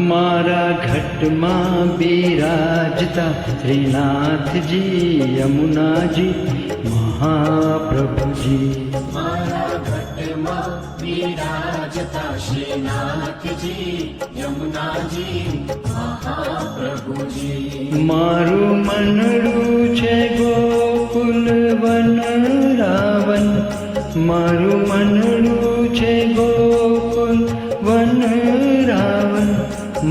મારા ઘટમાં બિરાજતા શ્રીનાથજી યમુનાજી મહાપ્રભુજી. મારા ઘટમાં બિરાજતા શ્રીનાથજી યમુનાજી મહાપ્રભુજી. મારું મનડું છે ગોકુલ વન રાવન, મારું મનડું છે ગોકુલ વન રાવન.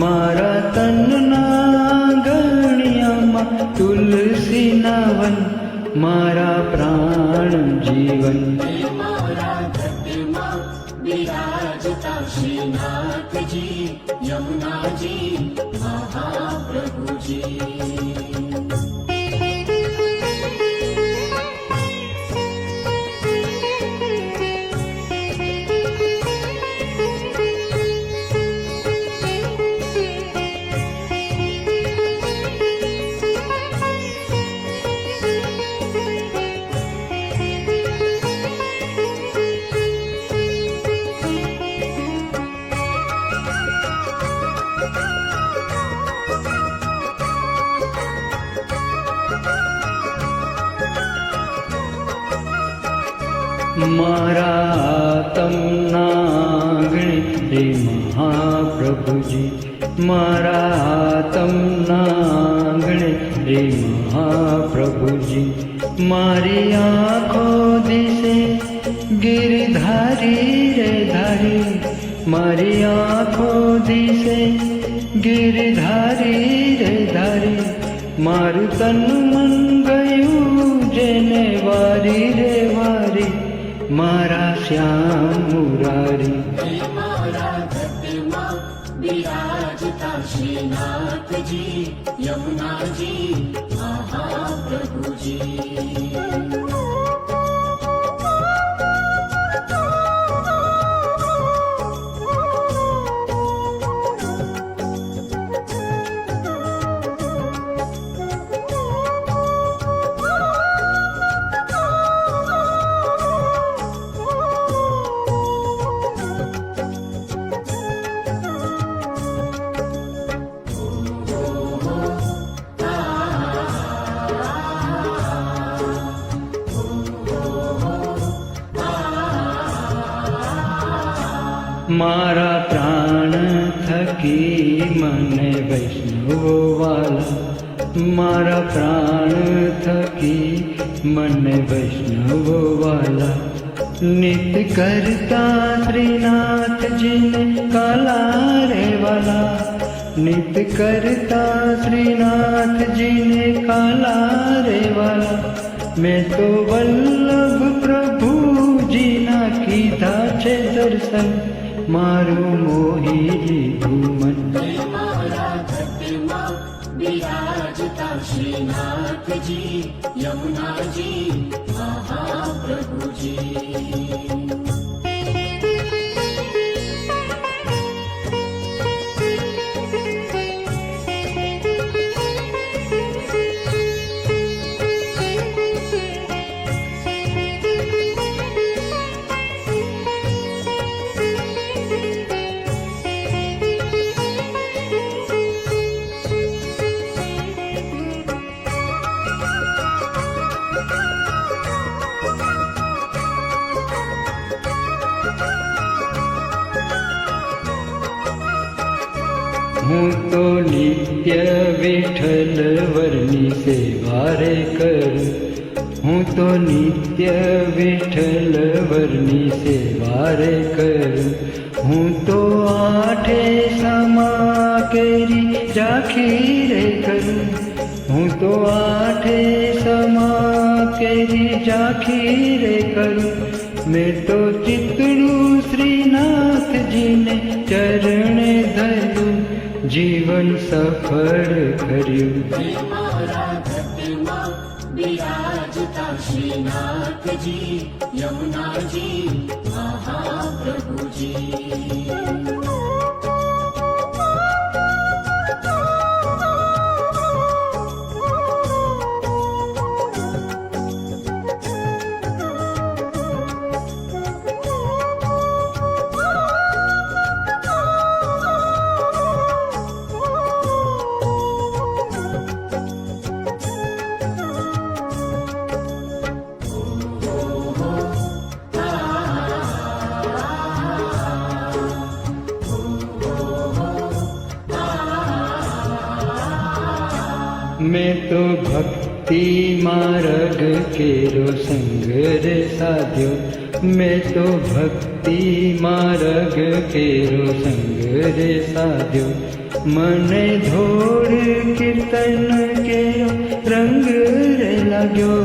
મારા તનના ગણિયામાં તુલસીના વન, મારા પ્રાણ જીવન. મારા ઘટમાં બિરાજતા શ્રીનાથજી યમુનાજી મહાપ્રભુજી. મારા તમનાગણે હે મહાપ્રભુજી, મારા તમનાગણે હે મહાપ્રભુજી. મારી આંખો દિશે ગિરધારી રે ધારી, મારી આંખો દિશે ગિરધારી રે ધારી. મારું તન મન ગયું જેને વારી રે વારી, મારા શ્યામ મુરારી. મારા ઘટમાં બિરાજતા શ્રીનાથજી યમુનાજી મહાપ્રભુજી. મારા પ્રાણ થકી મને વૈષ્ણવો વાલા, મારા પ્રાણ થકી મને વૈષ્ણવો વાલા. નિત કરતા શ્રીનાથજીને કાલા રે વાલા, નિત કરતા શ્રીનાથજીને કાલા રે વાલા. મેં તો વલ્લભ પ્રભુજીના કીધા છે દર્શન, મારું મોહી લીધું મન. મારા ઘટમાં બિરાજતા શ્રીનાથજી યમુનાજી મહાપ્રભુજી. હું તો નિત્ય વિઠ્ઠલ વરની સેવા રે કરું, હું તો નિત્ય વિઠ્ઠલ વરની સેવા રે કરું. હું તો આઠે સમા કેરી ઝાંખી રે કરું, હું તો આઠે સમા કેરી ઝાંખી રે કરું. મેં તો ચિતડું શ્રીનાથજીને ચરણે ધર્યું, જીવન સફળ કર્યું. મારા ઘટમાં બિરાજતા શ્રીનાથજી યમુનાજી મહાપ્રભુજી. મેં તો ભક્તિ માર્ગ કેરો સંગ રે સાધ્યો, મેં તો ભક્તિ માર્ગ કેરો સંગ રે સાધ્યો. મને ધોળ કીર્તન કેરો રંગ રે લાગ્યો,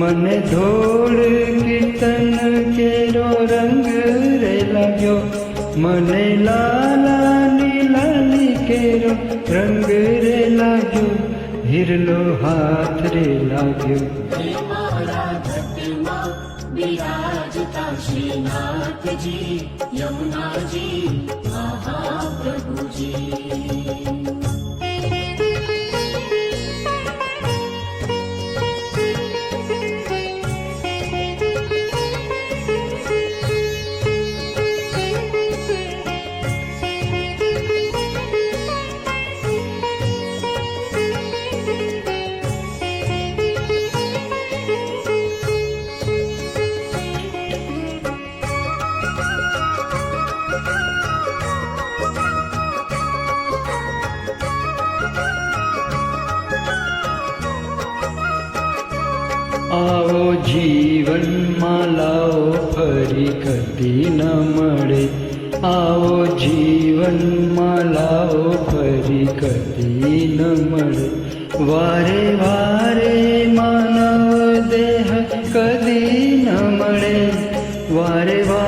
મને ધોળ કીર્તન કેરો રંગ રે લાગ્યો. મને લાલાની લાલી કેરો રંગ રે લાગ્યો, હિરલો હાથ રે લાગ્યો. હે મારા ઘટમાં બિરાજતા શ્રીનાથજી, યમુનાજી, મહાપ્રભુજી. આવો જીવનમાં લાવો ફરી કદી ન મળે, આવો જીવનમાં લાવો ફરી કદી ન મળે. વારે વારે માનવ દેહ કદી ન મળે, વારે વારે